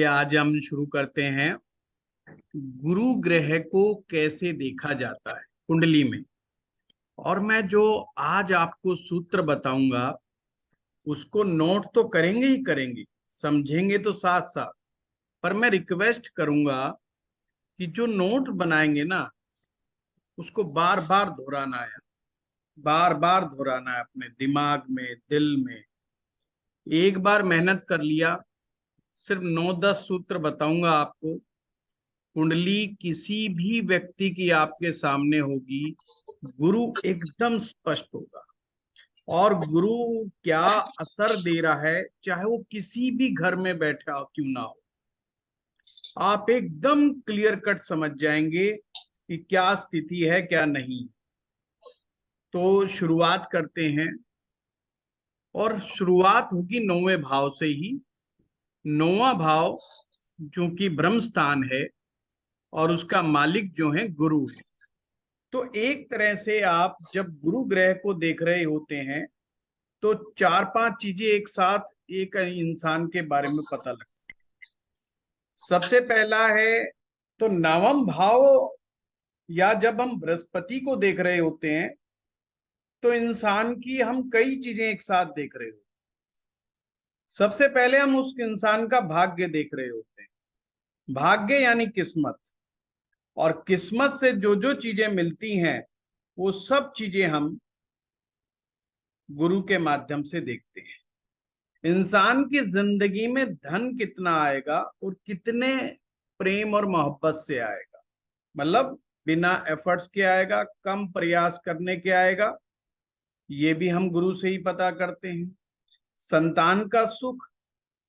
चलिए आज हम शुरू करते हैं। गुरु ग्रह को कैसे देखा जाता है कुंडली में। और मैं जो आज आपको सूत्र बताऊंगा उसको नोट तो करेंगे ही करेंगे, समझेंगे तो साथ साथ। पर मैं रिक्वेस्ट करूंगा कि जो नोट बनाएंगे ना उसको बार बार दोहराना है, बार बार दोहराना है अपने दिमाग में, दिल में। एक बार मेहनत कर लिया, सिर्फ 9-10 सूत्र बताऊंगा आपको। कुंडली किसी भी व्यक्ति की आपके सामने होगी, गुरु एकदम स्पष्ट होगा। और गुरु क्या असर दे रहा है, चाहे वो किसी भी घर में बैठा हो क्यों ना हो, आप एकदम क्लियर कट समझ जाएंगे कि क्या स्थिति है क्या नहीं। तो शुरुआत करते हैं, और शुरुआत होगी 9वें भाव से ही। 9वां भाव जो कि ब्रह्म स्थान है और उसका मालिक जो है गुरु है। तो एक तरह से आप जब गुरु ग्रह को देख रहे होते हैं तो 4-5 चीजें एक साथ एक इंसान के बारे में पता लगता है। सबसे पहला है तो 9वां भाव, या जब हम बृहस्पति को देख रहे होते हैं तो इंसान की हम कई चीजें एक साथ देख रहे होते हैं। सबसे पहले हम उस इंसान का भाग्य देख रहे होते हैं। भाग्य यानी किस्मत, और किस्मत से जो जो चीजें मिलती हैं वो सब चीजें हम गुरु के माध्यम से देखते हैं। इंसान की जिंदगी में धन कितना आएगा और कितने प्रेम और मोहब्बत से आएगा, मतलब बिना एफर्ट्स के आएगा, कम प्रयास करने के आएगा, ये भी हम गुरु से ही पता करते हैं। संतान का सुख,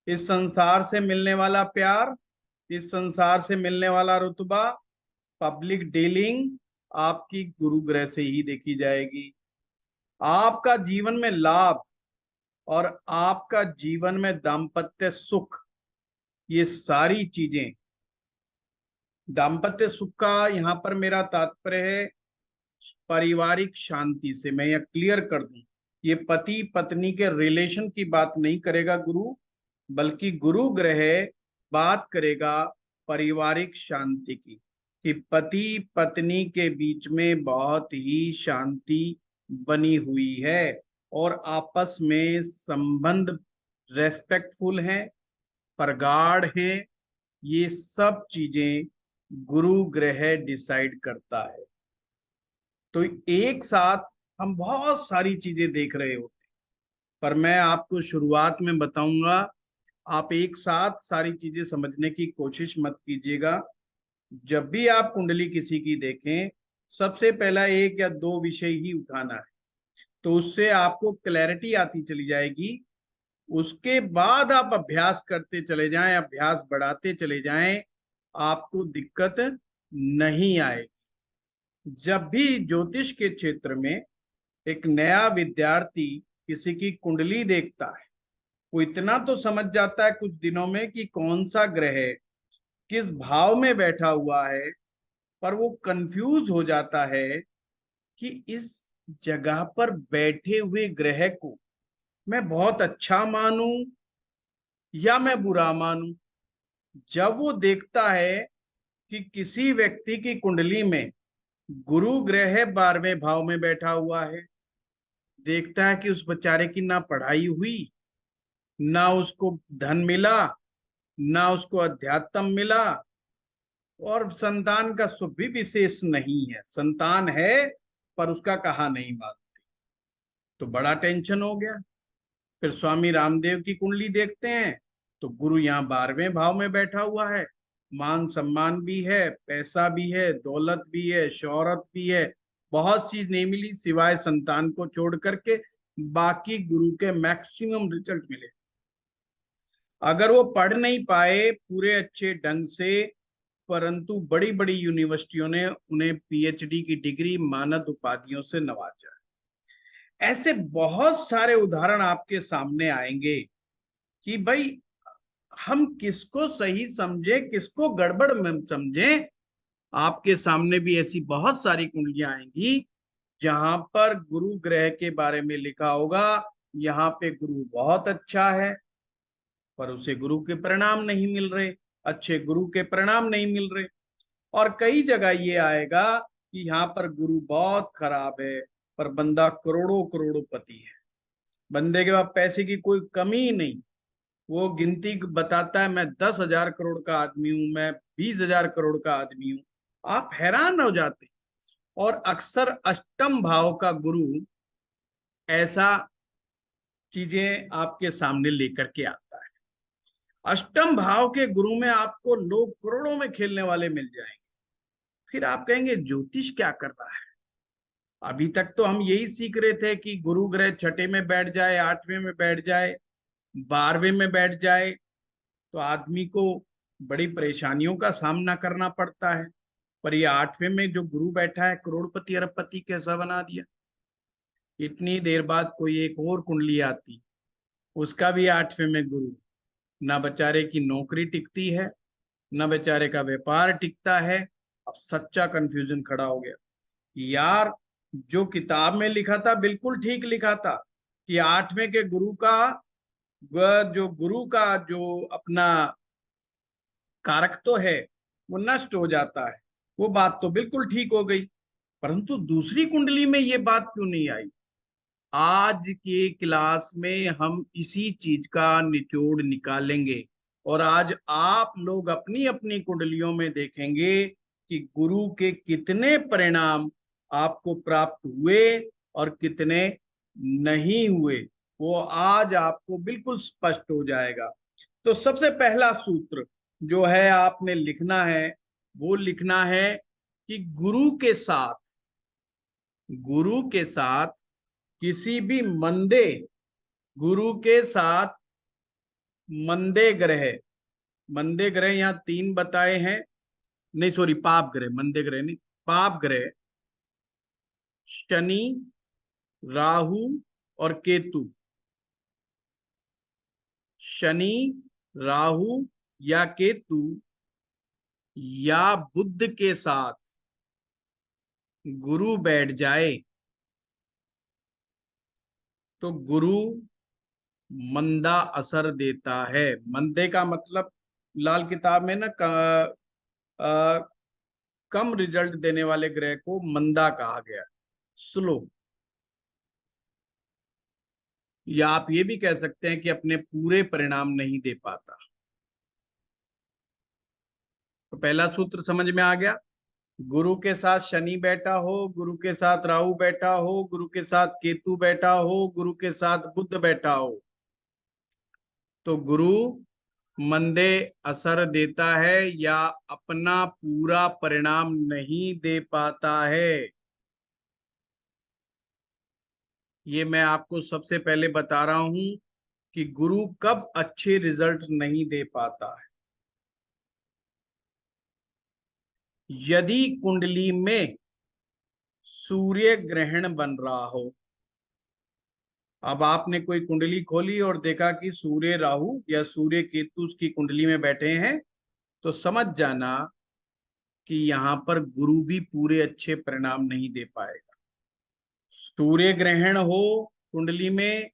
इस संसार से मिलने वाला प्यार, इस संसार से मिलने वाला रुतबा, पब्लिक डीलिंग आपकी गुरु ग्रह से ही देखी जाएगी। आपका जीवन में लाभ और आपका जीवन में दाम्पत्य सुख, ये सारी चीजें, दाम्पत्य सुख का यहाँ पर मेरा तात्पर्य है पारिवारिक शांति से। मैं यह क्लियर कर दूं, ये पति पत्नी के रिलेशन की बात नहीं करेगा गुरु, बल्कि गुरु ग्रह बात करेगा पारिवारिक शांति की, कि पति पत्नी के बीच में बहुत ही शांति बनी हुई है और आपस में संबंध रेस्पेक्टफुल है, प्रगाढ़ है। ये सब चीजें गुरु ग्रह डिसाइड करता है। तो एक साथ हम बहुत सारी चीजें देख रहे होते हैं, पर मैं आपको शुरुआत में बताऊंगा, आप एक साथ सारी चीजें समझने की कोशिश मत कीजिएगा। जब भी आप कुंडली किसी की देखें, सबसे पहला 1 या 2 विषय ही उठाना है, तो उससे आपको क्लैरिटी आती चली जाएगी। उसके बाद आप अभ्यास करते चले जाएं, अभ्यास बढ़ाते चले जाएं, आपको दिक्कत नहीं आएगी। जब भी ज्योतिष के क्षेत्र में एक नया विद्यार्थी किसी की कुंडली देखता है, वो इतना तो समझ जाता है कुछ दिनों में कि कौन सा ग्रह किस भाव में बैठा हुआ है, पर वो कंफ्यूज हो जाता है कि इस जगह पर बैठे हुए ग्रह को मैं बहुत अच्छा मानूं या मैं बुरा मानूं। जब वो देखता है कि किसी व्यक्ति की कुंडली में गुरु ग्रह 12वें भाव में बैठा हुआ है, देखता है कि उस बेचारे की ना पढ़ाई हुई, ना उसको धन मिला, ना उसको अध्यात्म मिला, और संतान का सुख भी विशेष नहीं है। संतान है पर उसका कहा नहीं मानती, तो बड़ा टेंशन हो गया। फिर स्वामी रामदेव की कुंडली देखते हैं तो गुरु यहाँ 12वें भाव में बैठा हुआ है, मान सम्मान भी है, पैसा भी है, दौलत भी है, शोहरत भी है, बहुत चीज नहीं मिली सिवाय संतान को छोड़ करके, बाकी गुरु के मैक्सिमम रिजल्ट मिले। अगर वो पढ़ नहीं पाए पूरे अच्छे ढंग से, परंतु बड़ी बड़ी यूनिवर्सिटियों ने उन्हें पीएचडी की डिग्री मानद उपाधियों से नवाजा। ऐसे बहुत सारे उदाहरण आपके सामने आएंगे कि भाई हम किसको सही समझे किसको गड़बड़ में समझे। आपके सामने भी ऐसी बहुत सारी कुंडलियां आएंगी जहां पर गुरु ग्रह के बारे में लिखा होगा यहाँ पे गुरु बहुत अच्छा है, पर उसे गुरु के परिणाम नहीं मिल रहे। अच्छे गुरु के परिणाम नहीं मिल रहे। और कई जगह ये आएगा कि यहाँ पर गुरु बहुत खराब है पर बंदा करोड़ों करोड़ोंपति है, बंदे के पास पैसे की कोई कमी ही नहीं, वो गिनती बताता है मैं 10,000 करोड़ का आदमी हूं, मैं 20,000 करोड़ का आदमी हूं। आप हैरान हो जाते। और अक्सर अष्टम भाव का गुरु ऐसा चीजें आपके सामने लेकर के आता है। अष्टम भाव के गुरु में आपको लोग करोड़ों में खेलने वाले मिल जाएंगे। फिर आप कहेंगे ज्योतिष क्या कर रहा है। अभी तक तो हम यही सीख रहे थे कि गुरु ग्रह छठे में बैठ जाए, आठवें में बैठ जाए, 12वें में बैठ जाए तो आदमी को बड़ी परेशानियों का सामना करना पड़ता है। पर ये 8वें में जो गुरु बैठा है करोड़पति अरबपति कैसा बना दिया। इतनी देर बाद कोई एक और कुंडली आती, उसका भी 8वें में गुरु, ना बेचारे की नौकरी टिकती है, ना बेचारे का व्यापार टिकता है। अब सच्चा कंफ्यूजन खड़ा हो गया। यार जो किताब में लिखा था बिल्कुल ठीक लिखा था कि 8वें के गुरु का, वह जो गुरु का जो अपना कारक तो है वो नष्ट हो जाता है, वो बात तो बिल्कुल ठीक हो गई। परंतु दूसरी कुंडली में ये बात क्यों नहीं आई। आज के क्लास में हम इसी चीज का निचोड़ निकालेंगे और आज आप लोग अपनी अपनी कुंडलियों में देखेंगे कि गुरु के कितने परिणाम आपको प्राप्त हुए और कितने नहीं हुए, वो आज आपको बिल्कुल स्पष्ट हो जाएगा। तो सबसे पहला सूत्र जो है आपने लिखना है, वो लिखना है कि गुरु के साथ किसी भी गुरु के साथ मंदे ग्रह यहाँ 3 बताए हैं, नहीं सॉरी पाप ग्रह, मंदे ग्रह नहीं, पाप ग्रह शनि, राहु और केतु। शनि, राहु या केतु या बुध के साथ गुरु बैठ जाए तो गुरु मंदा असर देता है। मंदे का मतलब लाल किताब में ना कम रिजल्ट देने वाले ग्रह को मंदा कहा गया, स्लो। या आप ये भी कह सकते हैं कि अपने पूरे परिणाम नहीं दे पाता। तो पहला सूत्र समझ में आ गया। गुरु के साथ शनि बैठा हो, गुरु के साथ राहु बैठा हो, गुरु के साथ केतु बैठा हो, गुरु के साथ बुध बैठा हो तो गुरु मंदे असर देता है या अपना पूरा परिणाम नहीं दे पाता है। ये मैं आपको सबसे पहले बता रहा हूं कि गुरु कब अच्छे रिजल्ट नहीं दे पाता है। यदि कुंडली में सूर्य ग्रहण बन रहा हो, अब आपने कोई कुंडली खोली और देखा कि सूर्य राहु या सूर्य केतु उसकी कुंडली में बैठे हैं, तो समझ जाना कि यहां पर गुरु भी पूरे अच्छे परिणाम नहीं दे पाएगा। सूर्य ग्रहण हो कुंडली में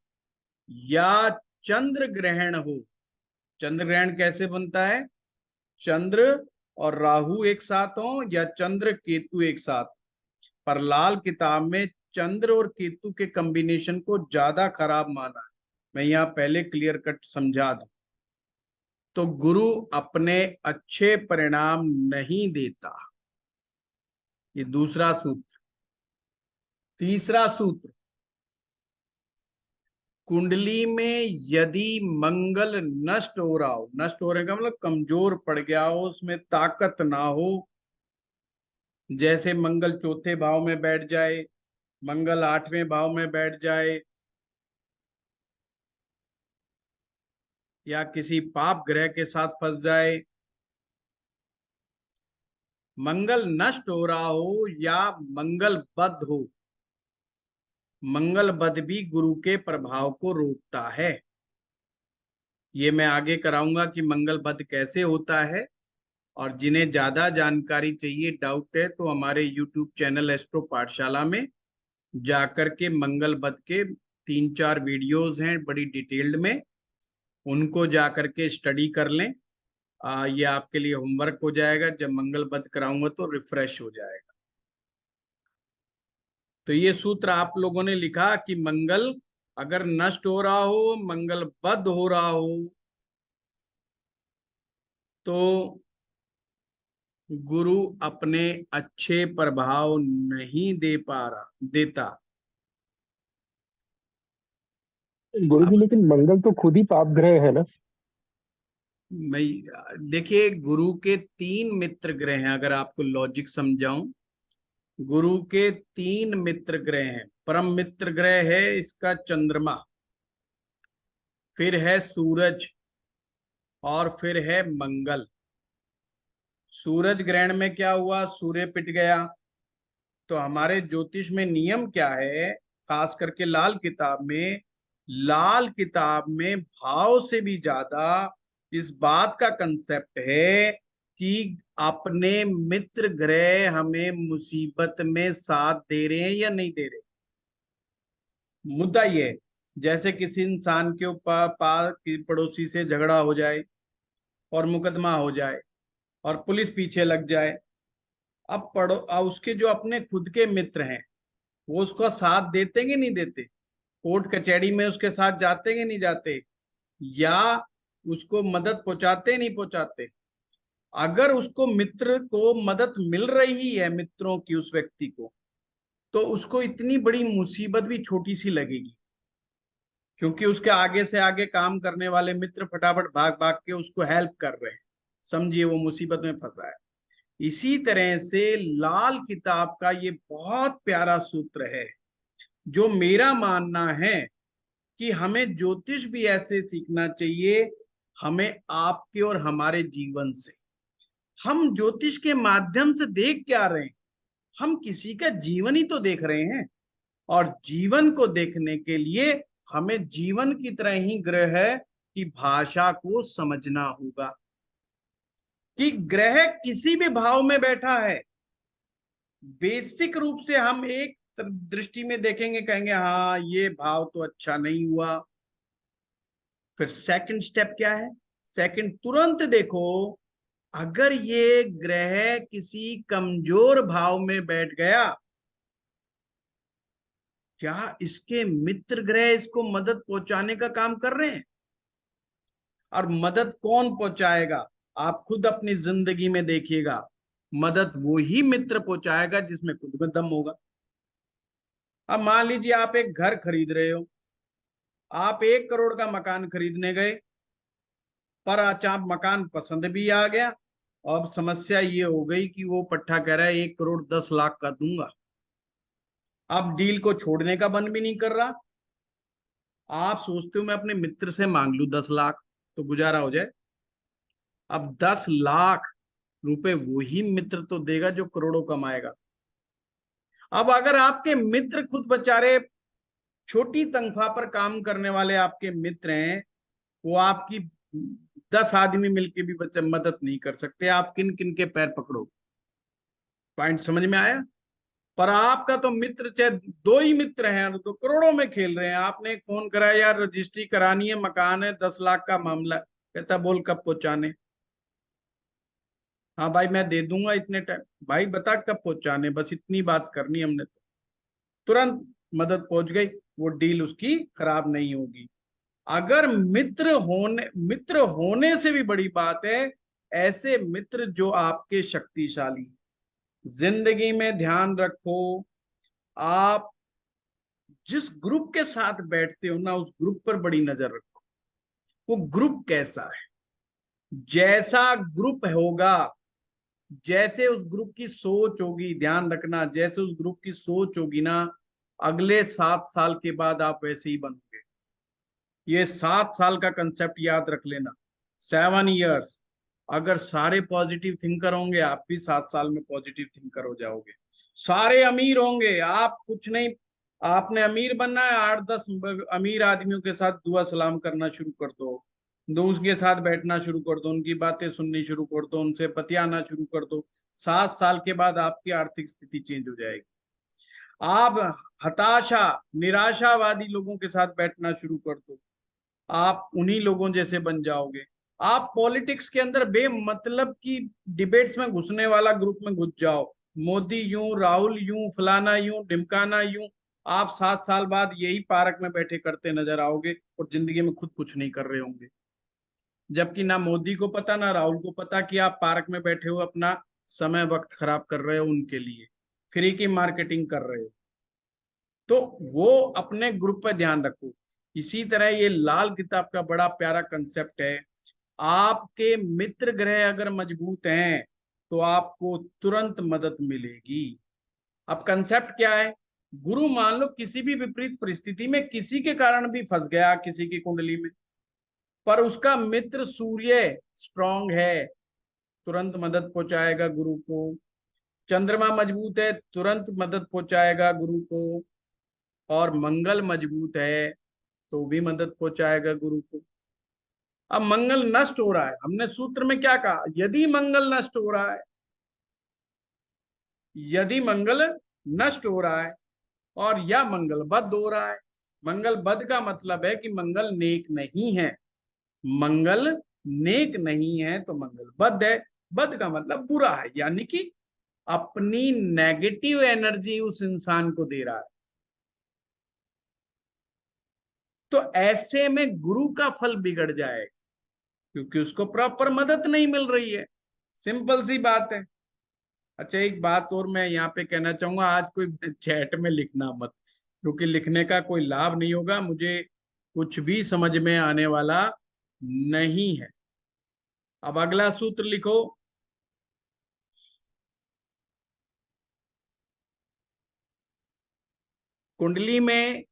या चंद्र ग्रहण हो। चंद्र ग्रहण कैसे बनता है, चंद्र और राहु एक साथ हो या चंद्र केतु एक साथ। पर लाल किताब में चंद्र और केतु के कॉम्बिनेशन को ज्यादा खराब माना है। मैं यहाँ पहले क्लियर कट समझा दूं। तो गुरु अपने अच्छे परिणाम नहीं देता। ये दूसरा सूत्र। तीसरा सूत्र, कुंडली में यदि मंगल नष्ट हो रहा हो, नष्ट होने का मतलब कमजोर पड़ गया हो, उसमें ताकत ना हो, जैसे मंगल चौथे भाव में बैठ जाए, मंगल 8वें भाव में बैठ जाए, या किसी पाप ग्रह के साथ फंस जाए, मंगल नष्ट हो रहा हो या मंगल बद हो। मंगल बद भी गुरु के प्रभाव को रोकता है। ये मैं आगे कराऊंगा कि मंगल बद कैसे होता है। और जिन्हें ज्यादा जानकारी चाहिए, डाउट है, तो हमारे YouTube चैनल एस्ट्रो पाठशाला में जाकर के मंगल बद के 3-4 वीडियोस हैं बड़ी डिटेल्ड में, उनको जाकर के स्टडी कर लें ये आपके लिए होमवर्क हो जाएगा, जब मंगल बध कराऊंगा तो रिफ्रेश हो जाएगा। तो ये सूत्र आप लोगों ने लिखा कि मंगल अगर नष्ट हो रहा हो, मंगल बध हो रहा हो, तो गुरु अपने अच्छे प्रभाव नहीं दे पा रहा देता। गुरुजी अब लेकिन मंगल तो खुद ही पाप ग्रह है ना। मैं देखिए, गुरु के 3 मित्र ग्रह हैं, अगर आपको लॉजिक समझाऊं। गुरु के 3 मित्र ग्रह हैं। परम मित्र ग्रह है इसका चंद्रमा, फिर है सूरज, और फिर है मंगल। सूरज ग्रहण में क्या हुआ, सूर्य पिट गया। तो हमारे ज्योतिष में नियम क्या है, खास करके लाल किताब में भाव से भी ज्यादा इस बात का कंसेप्ट है कि अपने मित्र ग्रह हमें मुसीबत में साथ दे रहे हैं या नहीं दे रहे। मुद्दा ये है, जैसे किसी इंसान के ऊपर पार की पड़ोसी से झगड़ा हो जाए और मुकदमा हो जाए और पुलिस पीछे लग जाए। अब उसके जो अपने खुद के मित्र हैं, वो उसका साथ देते कि नहीं देते, कोर्ट कचहरी में उसके साथ जाते कि नहीं जाते, या उसको मदद पहुंचाते नहीं पहुंचाते। अगर उसको मित्र को मदद मिल रही है, मित्रों की, उस व्यक्ति को, तो उसको इतनी बड़ी मुसीबत भी छोटी सी लगेगी, क्योंकि उसके आगे से आगे काम करने वाले मित्र फटाफट भाग भाग के उसको हेल्प कर रहे हैं। समझिए वो मुसीबत में फंसा है। इसी तरह से लाल किताब का ये बहुत प्यारा सूत्र है, जो मेरा मानना है कि हमें ज्योतिष भी ऐसे सीखना चाहिए। हमें आपके और हमारे जीवन से, हम ज्योतिष के माध्यम से देख क्या रहे हैं, हम किसी का जीवन ही तो देख रहे हैं। और जीवन को देखने के लिए हमें जीवन की तरह ही ग्रह की भाषा को समझना होगा, कि ग्रह किसी भी भाव में बैठा है, बेसिक रूप से हम एक दृष्टि में देखेंगे, कहेंगे हाँ ये भाव तो अच्छा नहीं हुआ। फिर सेकंड स्टेप क्या है, सेकंड तुरंत देखो, अगर ये ग्रह किसी कमजोर भाव में बैठ गया, क्या इसके मित्र ग्रह इसको मदद पहुंचाने का काम कर रहे हैं। और मदद कौन पहुंचाएगा, आप खुद अपनी जिंदगी में देखिएगा, मदद वो ही मित्र पहुंचाएगा जिसमें खुद में दम होगा। अब मान लीजिए आप एक घर खरीद रहे हो, आप 1 करोड़ का मकान खरीदने गए, पर अचानक मकान पसंद भी आ गया। अब समस्या ये हो गई कि वो पट्टा कह रहा है 1 करोड़ 10 लाख का दूंगा। अब डील को छोड़ने का मन भी नहीं कर रहा। आप सोचते हो मैं अपने मित्र से मांग लू 10 लाख तो गुजारा हो जाए। अब 10 लाख रुपए वही मित्र तो देगा जो करोड़ों कमाएगा। अब अगर आपके मित्र खुद बेचारे छोटी तनख्वाह पर काम करने वाले आपके मित्र हैं, वो आपकी 10 आदमी मिलके भी बच्चे मदद नहीं कर सकते, आप किन किन के पैर पकड़ोगे। पॉइंट समझ में आया। पर आपका तो मित्र, चाहे 2 ही मित्र हैं तो करोड़ों में खेल रहे हैं। आपने एक फोन करा, यार रजिस्ट्री करानी है, मकान है, 10 लाख का मामला है। कहता बोल कब पहुंचाने। हाँ भाई मैं दे दूंगा इतने टाइम। भाई बता कब पहुंचाने, बस इतनी बात करनी हमने तो। तुरंत मदद पहुंच गई, वो डील उसकी खराब नहीं होगी। अगर मित्र होने से भी बड़ी बात है, ऐसे मित्र जो आपके शक्तिशाली। जिंदगी में ध्यान रखो, आप जिस ग्रुप के साथ बैठते हो ना, उस ग्रुप पर बड़ी नजर रखो। वो ग्रुप कैसा है, जैसा ग्रुप होगा, जैसे उस ग्रुप की सोच होगी, ध्यान रखना, जैसे उस ग्रुप की सोच होगी ना, अगले 7 साल के बाद आप वैसे ही बनोगे। ये 7 साल का कंसेप्ट याद रख लेना। 7 इयर्स, अगर सारे पॉजिटिव थिंकर होंगे, आप भी 7 साल में पॉजिटिव थिंकर हो जाओगे। सारे अमीर होंगे, आप कुछ नहीं। आपने अमीर बनना है, 8-10 अमीर आदमियों के साथ दुआ सलाम करना शुरू कर दो, दोस्त के साथ बैठना शुरू कर दो, उनकी बातें सुननी शुरू कर दो, उनसे बतियाना शुरू कर दो। 7 साल के बाद आपकी आर्थिक स्थिति चेंज हो जाएगी। आप हताशा, निराशावादी लोगों के साथ बैठना शुरू कर दो, आप उन्हीं लोगों जैसे बन जाओगे। आप पॉलिटिक्स के अंदर बेमतलब की डिबेट्स में घुसने वाला ग्रुप में घुस जाओ, मोदी यूं, राहुल यूं, फलाना यूं, ढिमकाना यूं, आप 7 साल बाद यही पार्क में बैठे करते नजर आओगे और जिंदगी में खुद कुछ नहीं कर रहे होंगे। जबकि ना मोदी को पता ना राहुल को पता कि आप पार्क में बैठे हो अपना समय वक्त खराब कर रहे हो, उनके लिए फ्री की मार्केटिंग कर रहे हो। तो वो अपने ग्रुप पे ध्यान रखो। इसी तरह ये लाल किताब का बड़ा प्यारा कंसेप्ट है, आपके मित्र ग्रह अगर मजबूत हैं तो आपको तुरंत मदद मिलेगी। अब कंसेप्ट क्या है, गुरु मान लो किसी भी विपरीत परिस्थिति में किसी के कारण भी फंस गया किसी की कुंडली में, पर उसका मित्र सूर्य स्ट्रांग है, तुरंत मदद पहुंचाएगा गुरु को। चंद्रमा मजबूत है, तुरंत मदद पहुंचाएगा गुरु को। और मंगल मजबूत है तो भी मदद पहुंचाएगा गुरु को। अब मंगल नष्ट हो रहा है, हमने सूत्र में क्या कहा, यदि मंगल नष्ट हो रहा है, यदि मंगल नष्ट हो रहा है और या मंगल बद हो रहा है। मंगल बद का मतलब है कि मंगल नेक नहीं है, मंगल नेक नहीं है तो मंगल बद है। बद का मतलब बुरा है, यानी कि अपनी नेगेटिव एनर्जी उस इंसान को दे रहा है। तो ऐसे में गुरु का फल बिगड़ जाएगा क्योंकि उसको प्रॉपर मदद नहीं मिल रही है। सिंपल सी बात है। अच्छा, एक बात और मैं यहाँ पे कहना चाहूंगा, आज कोई चैट में लिखना मत, क्योंकि लिखने का कोई लाभ नहीं होगा, मुझे कुछ भी समझ में आने वाला नहीं है। अब अगला सूत्र लिखो, कुंडली में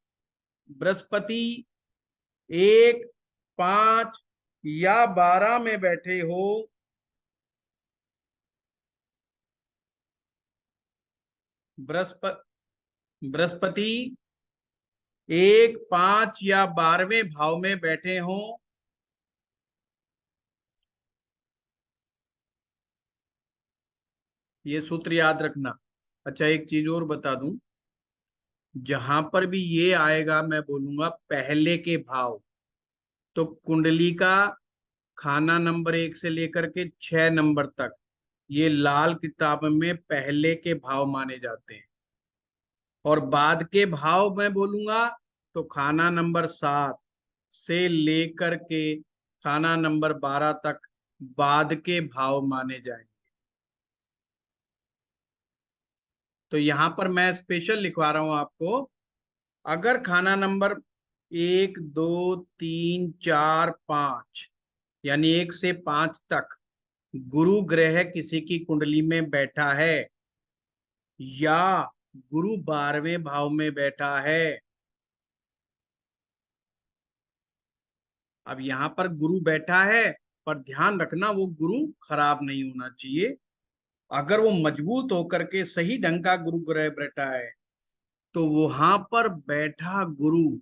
बृहस्पति 1, 5 या 12 में बैठे हो बृहस्पति 1, 5 या 12वें भाव में बैठे हो, ये सूत्र याद रखना। अच्छा, एक चीज और बता दूं, जहां पर भी ये आएगा मैं बोलूंगा पहले के भाव, तो कुंडली का खाना नंबर 1 से लेकर के 6 नंबर तक ये लाल किताब में पहले के भाव माने जाते हैं। और बाद के भाव मैं बोलूंगा तो खाना नंबर 7 से लेकर के खाना नंबर 12 तक बाद के भाव माने जाएंगे। तो यहां पर मैं स्पेशल लिखवा रहा हूं आपको, अगर खाना नंबर 1, 2, 3, 4, 5 यानी 1 से 5 तक गुरु ग्रह किसी की कुंडली में बैठा है या गुरु 12वें भाव में बैठा है, अब यहां पर गुरु बैठा है, पर ध्यान रखना वो गुरु खराब नहीं होना चाहिए। अगर वो मजबूत होकर के सही ढंग का गुरु ग्रह बैठा है तो वहां पर बैठा गुरु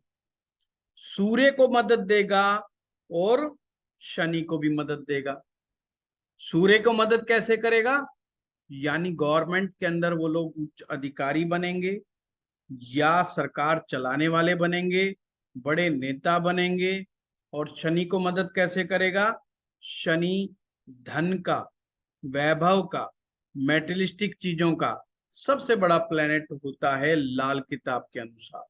सूर्य को मदद देगा और शनि को भी मदद देगा। सूर्य को मदद कैसे करेगा, यानी गवर्नमेंट के अंदर वो लोग उच्च अधिकारी बनेंगे या सरकार चलाने वाले बनेंगे, बड़े नेता बनेंगे। और शनि को मदद कैसे करेगा, शनि धन का, वैभव का, मेटेरियलिस्टिक चीजों का सबसे बड़ा प्लेनेट होता है लाल किताब के अनुसार।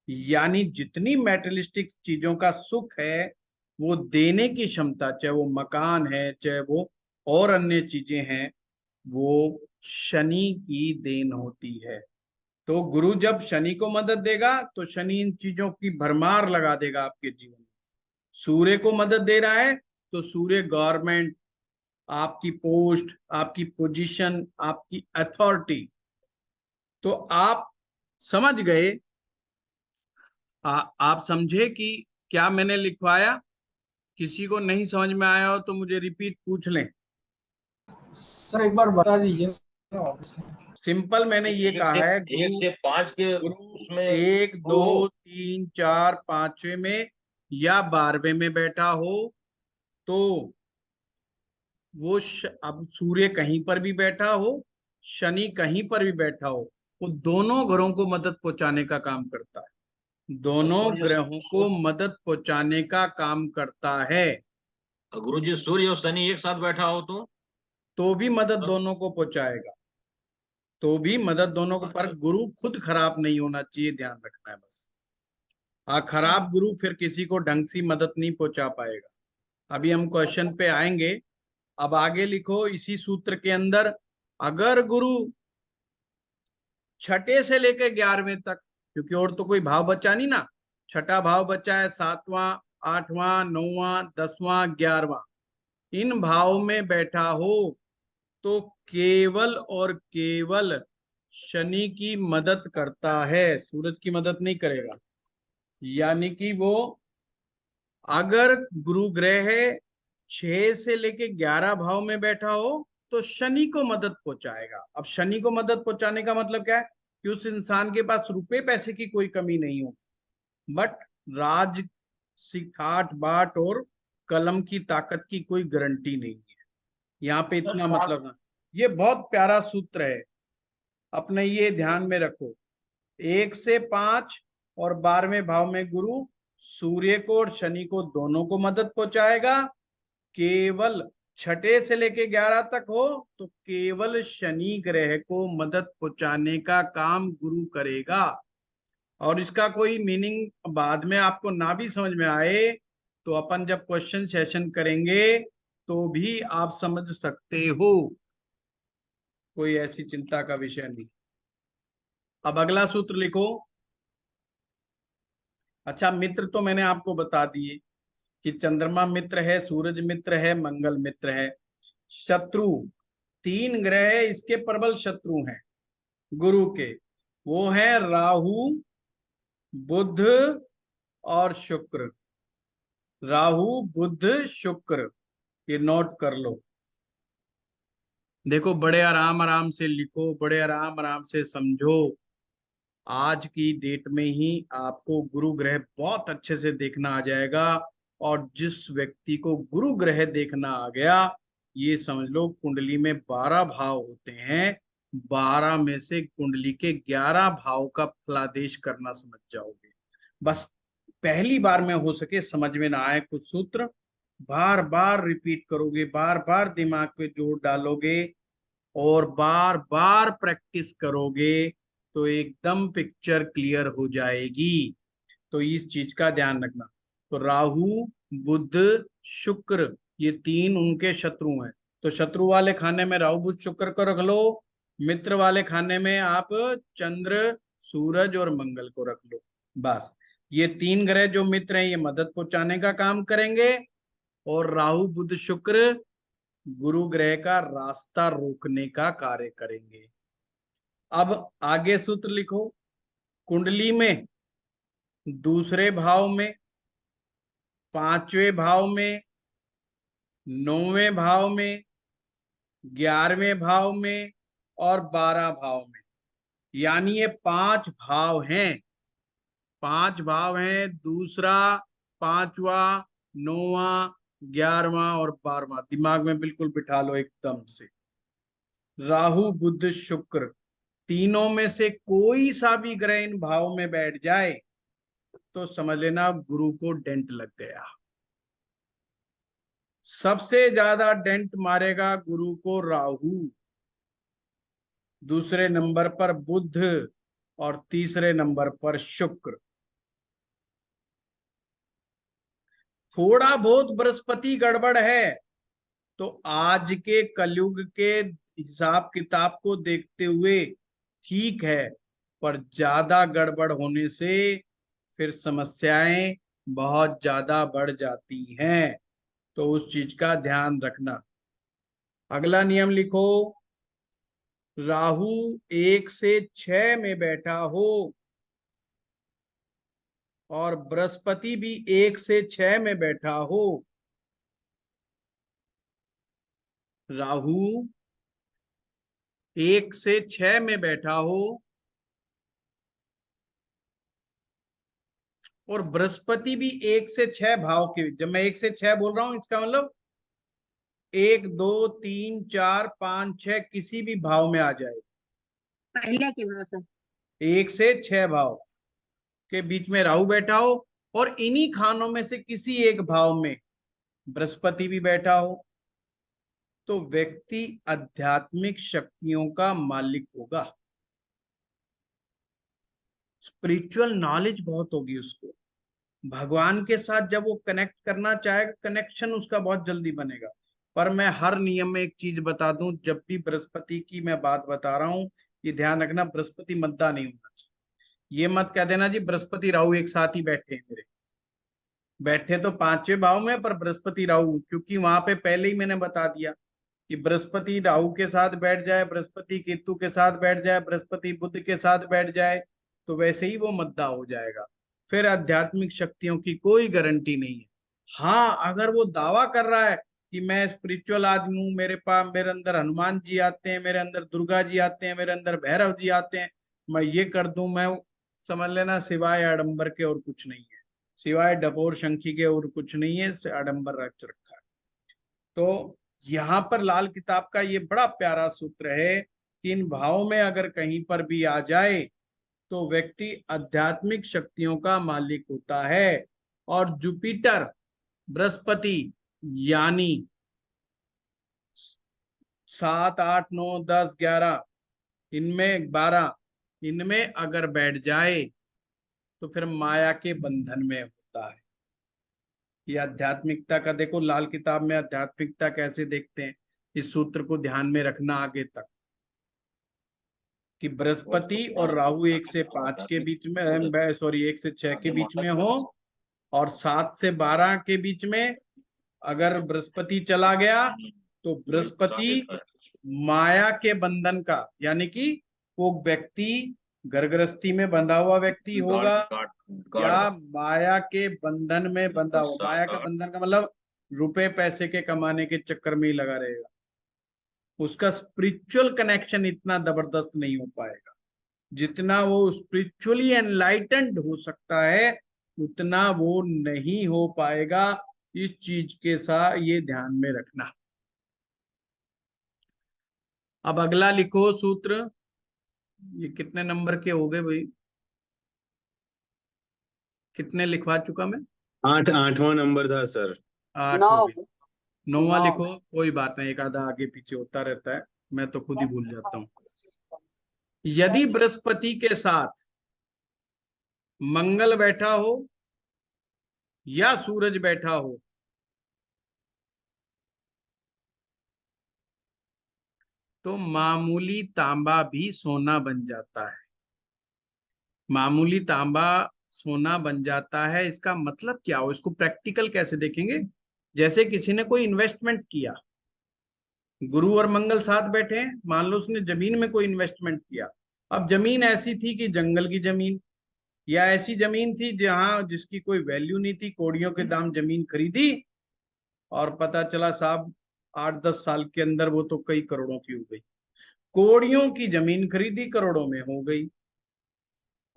यानी जितनी मेटेरियलिस्टिक चीजों का सुख है वो देने की क्षमता, चाहे वो मकान है चाहे वो और अन्य चीजें हैं, वो शनि की देन होती है। तो गुरु जब शनि को मदद देगा तो शनि इन चीजों की भरमार लगा देगा आपके जीवन में। सूर्य को मदद दे रहा है तो सूर्य गवर्नमेंट, आपकी पोस्ट, आपकी पोजीशन, आपकी अथॉरिटी। तो आप समझ गए, आप समझे कि क्या मैंने लिखवाया। किसी को नहीं समझ में आया हो तो मुझे रिपीट पूछ लें। सर एक बार बता दीजिए वापस से। सिंपल मैंने ये एक कहा से है, एक गुरु से 5 के गुरु उसमें 1, हो 2, 3, 4, 5वें में या 12वें में बैठा हो तो वो अब सूर्य कहीं पर भी बैठा हो, शनि कहीं पर भी बैठा हो, वो दोनों घरों को मदद पहुंचाने का काम करता है, दोनों सूर्य ग्रहों को मदद पहुंचाने का काम करता है। गुरु जी सूर्य और शनि एक साथ बैठा हो तो भी मदद दोनों को पहुंचाएगा, तो भी मदद दोनों को, पर गुरु खुद खराब नहीं होना चाहिए, ध्यान रखना है बस। खराब गुरु फिर किसी को ढंग से मदद नहीं पहुंचा पाएगा। अभी हम क्वेश्चन पे आएंगे। अब आगे लिखो इसी सूत्र के अंदर, अगर गुरु छठे से लेकर 11वें तक, क्योंकि और तो कोई भाव बचा नहीं ना, छठा भाव बचा है, 7वां, 8वां, 9वां, 10वां, 11वां, इन भाव में बैठा हो तो केवल और केवल शनि की मदद करता है, सूरज की मदद नहीं करेगा। यानी कि वो, अगर गुरु ग्रह 6 से लेके 11 भाव में बैठा हो तो शनि को मदद पहुंचाएगा। अब शनि को मदद पहुंचाने का मतलब क्या है कि उस इंसान के पास रुपए पैसे की कोई कमी नहीं होगी, बट राज सिखाट बाट और कलम की ताकत की कोई गारंटी नहीं है। यहाँ पे इतना मतलब ना, ये बहुत प्यारा सूत्र है, अपने ये ध्यान में रखो। 1 से 5 और 12वें भाव में गुरु सूर्य को और शनि को दोनों को मदद पहुंचाएगा। केवल छठे से लेके 11 तक हो तो केवल शनि ग्रह को मदद पहुंचाने का काम गुरु करेगा। और इसका कोई मीनिंग बाद में आपको ना भी समझ में आए तो अपन जब क्वेश्चन सेशन करेंगे तो भी आप समझ सकते हो, कोई ऐसी चिंता का विषय नहीं। अब अगला सूत्र लिखो। अच्छा, मित्र तो मैंने आपको बता दिए कि चंद्रमा मित्र है, सूरज मित्र है, मंगल मित्र है। शत्रु, 3 ग्रह है इसके प्रबल शत्रु हैं गुरु के, वो है राहु, बुध और शुक्र। राहु, बुध, शुक्र, ये नोट कर लो। देखो, बड़े आराम आराम से लिखो, बड़े आराम आराम से समझो। आज की डेट में ही आपको गुरु ग्रह बहुत अच्छे से देखना आ जाएगा, और जिस व्यक्ति को गुरु ग्रह देखना आ गया, ये समझ लो कुंडली में 12 भाव होते हैं, 12 में से कुंडली के 11 भाव का फलादेश करना समझ जाओगे। बस पहली बार में हो सके समझ में ना आए कुछ सूत्र, बार बार रिपीट करोगे, बार बार दिमाग पे जोर डालोगे और बार बार प्रैक्टिस करोगे तो एकदम पिक्चर क्लियर हो जाएगी। तो इस चीज का ध्यान रखना। तो राहु, बुध, शुक्र, ये 3 उनके शत्रु हैं। तो शत्रु वाले खाने में राहु, बुध, शुक्र को रख लो, मित्र वाले खाने में आप चंद्र, सूरज और मंगल को रख लो। बस ये 3 ग्रह जो मित्र हैं ये मदद पहुंचाने का काम करेंगे, और राहु, बुध, शुक्र गुरु ग्रह का रास्ता रोकने का कार्य करेंगे। अब आगे सूत्र लिखो। कुंडली में दूसरे भाव में, 5वें भाव में, 9वें भाव में, 11वें भाव में और 12 भाव में, यानी ये 5 भाव हैं। 5 भाव हैं, दूसरा, 5वां, 9वां, 11वां और 12वां, दिमाग में बिल्कुल बिठा लो एकदम से। राहु, बुध, शुक्र, तीनों में से कोई सा भी ग्रह इन भाव में बैठ जाए तो समझ लेना गुरु को डेंट लग गया। सबसे ज्यादा डेंट मारेगा गुरु को राहु, दूसरे नंबर पर बुध और तीसरे नंबर पर शुक्र। थोड़ा बहुत बृहस्पति गड़बड़ है तो आज के कलयुग के हिसाब किताब को देखते हुए ठीक है, पर ज्यादा गड़बड़ होने से फिर समस्याएं बहुत ज्यादा बढ़ जाती हैं, तो उस चीज का ध्यान रखना। अगला नियम लिखो। राहु 1 से 6 में बैठा हो और बृहस्पति भी 1 से 6 में बैठा हो, राहु 1 से 6 में बैठा हो और बृहस्पति भी 1 से 6 भाव के, जब मैं 1 से 6 बोल रहा हूं इसका मतलब 1, 2, 3, 4, 5, 6 किसी भी भाव में आ जाए, पहले के भाव से 1 से 6 भाव के बीच में राहु बैठा हो और इन्हीं खानों में से किसी एक भाव में बृहस्पति भी बैठा हो, तो व्यक्ति आध्यात्मिक शक्तियों का मालिक होगा। स्पिरिचुअल नॉलेज बहुत होगी उसको, भगवान के साथ जब वो कनेक्ट करना चाहेगा, कनेक्शन उसका बहुत जल्दी बनेगा। पर मैं हर नियम में एक चीज बता दूं, जब भी बृहस्पति की मैं बात बता रहा हूं, ये ध्यान रखना, बृहस्पति मद्दा नहीं होना चाहिए। ये मत कह देना जी बृहस्पति राहु एक साथ ही बैठे हैं मेरे। बैठे तो पांचवें भाव में, पर बृहस्पति राहु, क्योंकि वहां पे पहले ही मैंने बता दिया कि बृहस्पति राहु के साथ बैठ जाए, बृहस्पति केतु के साथ बैठ जाए, बृहस्पति बुध के साथ बैठ जाए, तो वैसे ही वो मद्दा हो जाएगा। फिर आध्यात्मिक शक्तियों की कोई गारंटी नहीं है। हाँ, अगर वो दावा कर रहा है कि मैं स्पिरिचुअल आदमी हूँ, मेरे पास, मेरे अंदर हनुमान जी आते हैं, मेरे अंदर दुर्गा जी आते हैं, मेरे अंदर भैरव जी आते हैं, मैं ये कर दूं, मैं समझ लेना सिवाय आडंबर के और कुछ नहीं है, सिवाय डपोर शंखी के और कुछ नहीं है, आडंबर रच रखा है। तो यहाँ पर लाल किताब का ये बड़ा प्यारा सूत्र है कि इन भावों में अगर कहीं पर भी आ जाए तो व्यक्ति आध्यात्मिक शक्तियों का मालिक होता है। और जुपिटर, बृहस्पति, यानी 7, 8, 9, 10, 11, इनमें 12, इनमें अगर बैठ जाए तो फिर माया के बंधन में होता है। ये आध्यात्मिकता का देखो, लाल किताब में आध्यात्मिकता कैसे देखते हैं, इस सूत्र को ध्यान में रखना आगे तक, कि बृहस्पति और राहु 1 से 5 के बीच में, सॉरी 1 से 6 के बीच में हो, और 7 से 12 के बीच में अगर बृहस्पति चला गया तो बृहस्पति माया के बंधन का, यानी कि वो व्यक्ति गर्भगृहस्थी में बंधा हुआ व्यक्ति होगा या माया के बंधन में बंधा हुआ। माया के बंधन का मतलब रुपए पैसे के कमाने के चक्कर में ही लगा रहेगा, उसका स्पिरिचुअल कनेक्शन इतना जबरदस्त नहीं हो पाएगा। जितना वो स्पिरिचुअली एनलाइटेंड हो सकता है उतना वो नहीं हो पाएगा। इस चीज के साथ ये ध्यान में रखना। अब अगला लिखो सूत्र, ये कितने नंबर के हो गए भाई, कितने लिखवा चुका मैं? 8वां नंबर था सर। 8 हो गए, 9वां लिखो, कोई बात नहीं, एक आधा आगे पीछे होता रहता है, मैं तो खुद ही भूल जाता हूँ। यदि बृहस्पति के साथ मंगल बैठा हो या सूरज बैठा हो तो मामूली तांबा भी सोना बन जाता है। मामूली तांबा सोना बन जाता है, इसका मतलब क्या हो, इसको प्रैक्टिकल कैसे देखेंगे। जैसे किसी ने कोई इन्वेस्टमेंट किया, गुरु और मंगल साथ बैठे हैं, मान लो उसने जमीन में कोई इन्वेस्टमेंट किया। अब जमीन ऐसी थी कि जंगल की जमीन, या ऐसी जमीन थी जहां जिसकी कोई वैल्यू नहीं थी, कौड़ियों के दाम जमीन खरीदी, और पता चला साहब 8-10 साल के अंदर वो तो कई करोड़ों की हो गई। कौड़ियों की जमीन खरीदी, करोड़ों में हो गई।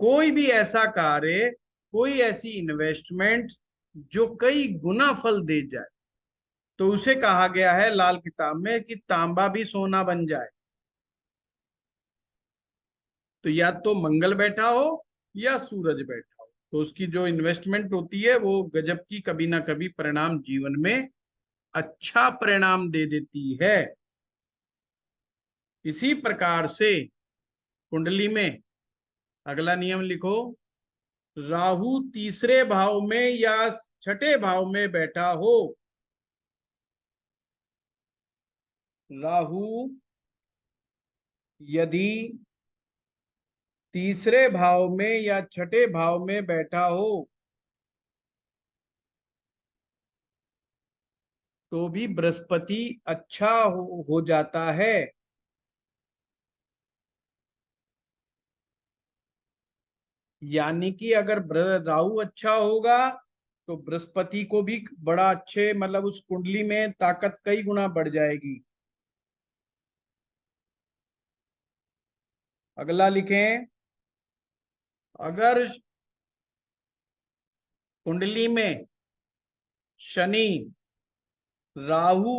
कोई भी ऐसा कार्य, कोई ऐसी इन्वेस्टमेंट जो कई गुना फल दे जाए, तो उसे कहा गया है लाल किताब में कि तांबा भी सोना बन जाए। तो या तो मंगल बैठा हो या सूरज बैठा हो, तो उसकी जो इन्वेस्टमेंट होती है वो गजब की कभी ना कभी परिणाम जीवन में अच्छा परिणाम दे देती है। इसी प्रकार से कुंडली में अगला नियम लिखो, राहु तीसरे भाव में या छठे भाव में बैठा हो, राहु यदि तीसरे भाव में या छठे भाव में बैठा हो तो भी बृहस्पति अच्छा हो जाता है। यानी कि अगर राहु अच्छा होगा तो बृहस्पति को भी बड़ा अच्छे, मतलब उस कुंडली में ताकत कई गुना बढ़ जाएगी। अगला लिखें, अगर कुंडली में शनि, राहु,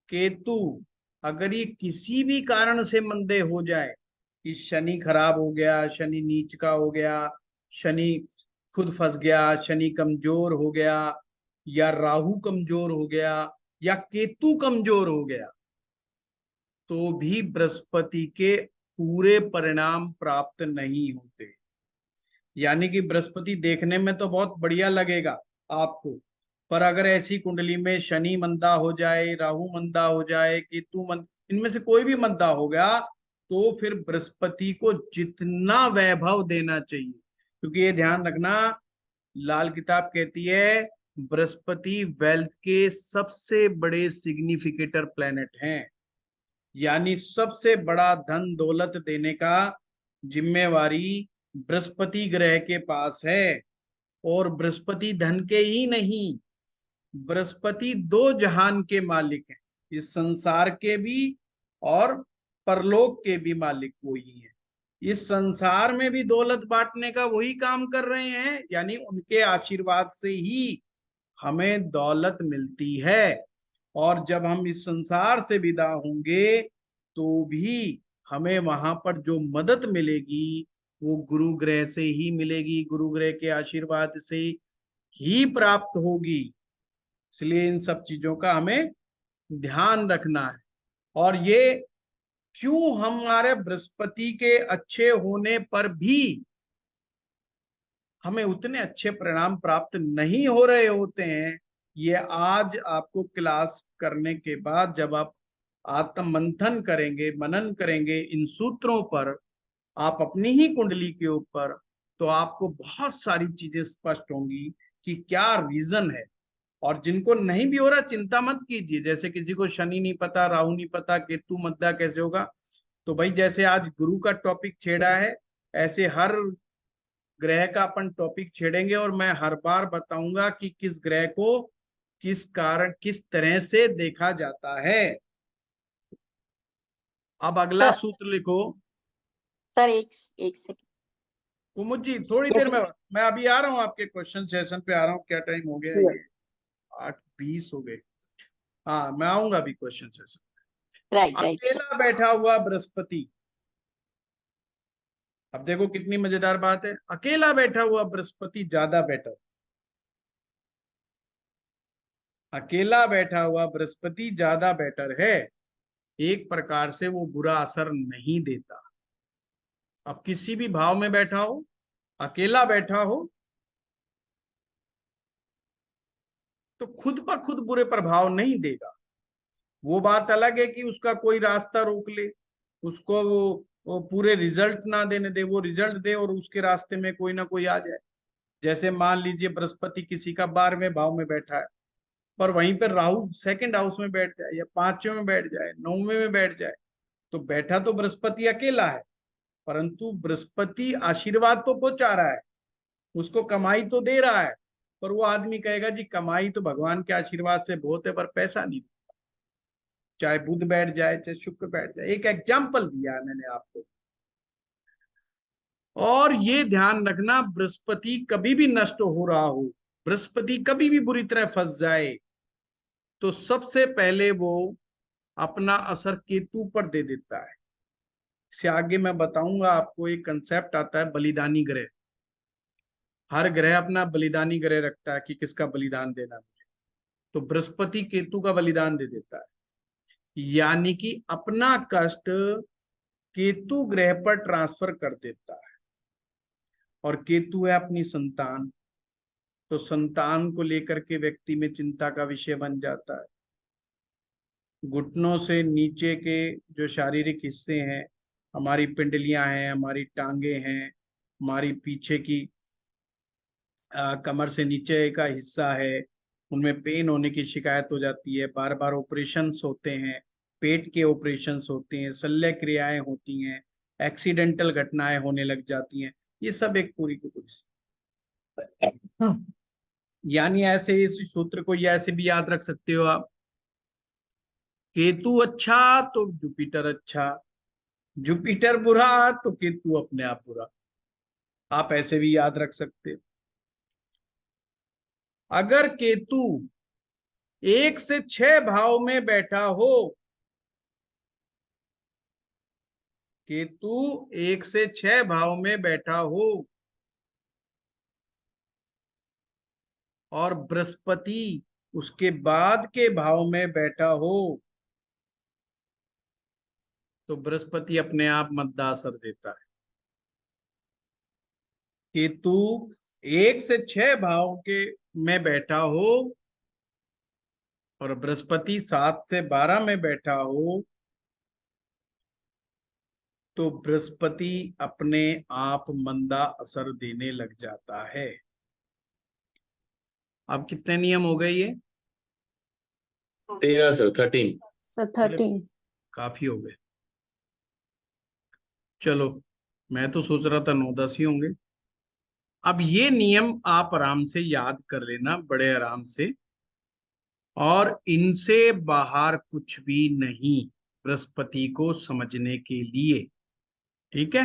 केतु अगर ये किसी भी कारण से मंदे हो जाए, कि शनि खराब हो गया, शनि नीच का हो गया, शनि खुद फंस गया, शनि कमजोर हो गया, या राहु कमजोर हो गया या केतु कमजोर हो गया, तो भी बृहस्पति के पूरे परिणाम प्राप्त नहीं होते। यानी कि बृहस्पति देखने में तो बहुत बढ़िया लगेगा आपको, पर अगर ऐसी कुंडली में शनि मंदा हो जाए, राहु मंदा हो जाए, केतु इनमें से कोई भी मंदा हो गया, तो फिर बृहस्पति को जितना वैभव देना चाहिए, क्योंकि ये ध्यान रखना, लाल किताब कहती है बृहस्पति वेल्थ के सबसे बड़े सिग्निफिकेटर प्लेनेट हैं, यानी सबसे बड़ा धन दौलत देने का जिम्मेवारी बृहस्पति ग्रह के पास है। और बृहस्पति धन के ही नहीं, बृहस्पति दो जहान के मालिक हैं, इस संसार के भी और परलोक के भी मालिक वही है। इस संसार में भी दौलत बांटने का वही काम कर रहे हैं, यानी उनके आशीर्वाद से ही हमें दौलत मिलती है। और जब हम इस संसार से विदा होंगे तो भी हमें वहां पर जो मदद मिलेगी वो गुरु ग्रह से ही मिलेगी, गुरु ग्रह के आशीर्वाद से ही प्राप्त होगी। इसलिए इन सब चीजों का हमें ध्यान रखना है। और ये क्यों हमारे बृहस्पति के अच्छे होने पर भी हमें उतने अच्छे परिणाम प्राप्त नहीं हो रहे होते हैं, ये आज आपको क्लास करने के बाद जब आप आत्म मंथन करेंगे, मनन करेंगे इन सूत्रों पर, आप अपनी ही कुंडली के ऊपर, तो आपको बहुत सारी चीजें स्पष्ट होंगी कि क्या रीजन है। और जिनको नहीं भी हो रहा चिंता मत कीजिए, जैसे किसी को शनि नहीं पता, राहु नहीं पता, केतु मद्दा कैसे होगा, तो भाई जैसे आज गुरु का टॉपिक छेड़ा है, ऐसे हर ग्रह का अपन टॉपिक छेड़ेंगे और मैं हर बार बताऊंगा कि किस ग्रह को किस कारण किस तरह से देखा जाता है। अब अगला सर सूत्र लिखो। सर एक सेकंड। कुमुद जी थोड़ी देर में, मैं अभी आ रहा हूँ आपके क्वेश्चन सेशन पे आ रहा हूँ। क्या टाइम हो गया ये? 8:20 हो गए। हाँ मैं आऊंगा अभी question session. Right right sir. अकेला बैठा हुआ बृहस्पति, अब देखो कितनी मजेदार बात है, अकेला बैठा हुआ बृहस्पति ज्यादा बेटर, अकेला बैठा हुआ बृहस्पति ज्यादा बेटर है, एक प्रकार से वो बुरा असर नहीं देता। अब किसी भी भाव में बैठा हो, अकेला बैठा हो, तो खुद पर खुद बुरे प्रभाव नहीं देगा। वो बात अलग है कि उसका कोई रास्ता रोक ले, उसको वो पूरे रिजल्ट ना देने दे, वो रिजल्ट दे और उसके रास्ते में कोई ना कोई आ जाए। जैसे मान लीजिए बृहस्पति किसी का 12वें भाव में बैठा है, पर वहीं पर राहु सेकंड हाउस में बैठ जाए या 5वें में बैठ जाए, 9वें में बैठ जाए, तो बैठा तो बृहस्पति अकेला है, परंतु बृहस्पति आशीर्वाद तो पहुंचा रहा है, उसको कमाई तो दे रहा है। पर वो आदमी कहेगा जी कमाई तो भगवान के आशीर्वाद से बहुत है, पर पैसा नहीं। चाहे बुध बैठ जाए चाहे शुक्र बैठ जाए, एक एग्जाम्पल दिया है मैंने आपको। और ये ध्यान रखना, बृहस्पति कभी भी नष्ट हो रहा हो, बृहस्पति कभी भी बुरी तरह फंस जाए, तो सबसे पहले वो अपना असर केतु पर दे देता है। इससे आगे मैं बताऊंगा आपको, एक कंसेप्ट आता है बलिदानी ग्रह। हर ग्रह अपना बलिदानी ग्रह रखता है कि किसका बलिदान देना मुझे, तो बृहस्पति केतु का बलिदान दे देता है, यानी कि अपना कष्ट केतु ग्रह पर ट्रांसफर कर देता है। और केतु है अपनी संतान, तो संतान को लेकर के व्यक्ति में चिंता का विषय बन जाता है। घुटनों से नीचे के जो शारीरिक हिस्से हैं, हमारी पिंडलियां हैं, हमारी टांगे हैं, हमारी पीछे की कमर से नीचे का हिस्सा है, उनमें पेन होने की शिकायत हो जाती है, बार बार ऑपरेशंस होते हैं, पेट के ऑपरेशंस होते हैं, शल्य क्रियाएं होती हैं, एक्सीडेंटल घटनाएं होने लग जाती हैं। ये सब एक पूरी की पूरी, यानी ऐसे इस सूत्र को ये ऐसे भी याद रख सकते हो आप, केतु अच्छा तो जुपिटर अच्छा, जुपिटर बुरा तो केतु अपने आप बुरा, आप ऐसे भी याद रख सकते हो। अगर केतु 1 से 6 भाव में बैठा हो, केतु 1 से 6 भाव में बैठा हो, और बृहस्पति उसके बाद के भाव में बैठा हो तो बृहस्पति अपने आप मद्दासर देता है। केतु 1 से 6 भाव के में बैठा हो और बृहस्पति 7 से 12 में बैठा हो तो बृहस्पति अपने आप मंदा असर देने लग जाता है। अब कितने नियम हो गए ये? 13 सर, 13। सर 13। काफी हो गए। चलो, मैं तो सोच रहा था 9-10 ही होंगे। अब ये नियम आप आराम से याद कर लेना, बड़े आराम से, और इनसे बाहर कुछ भी नहीं बृहस्पति को समझने के लिए। ठीक है?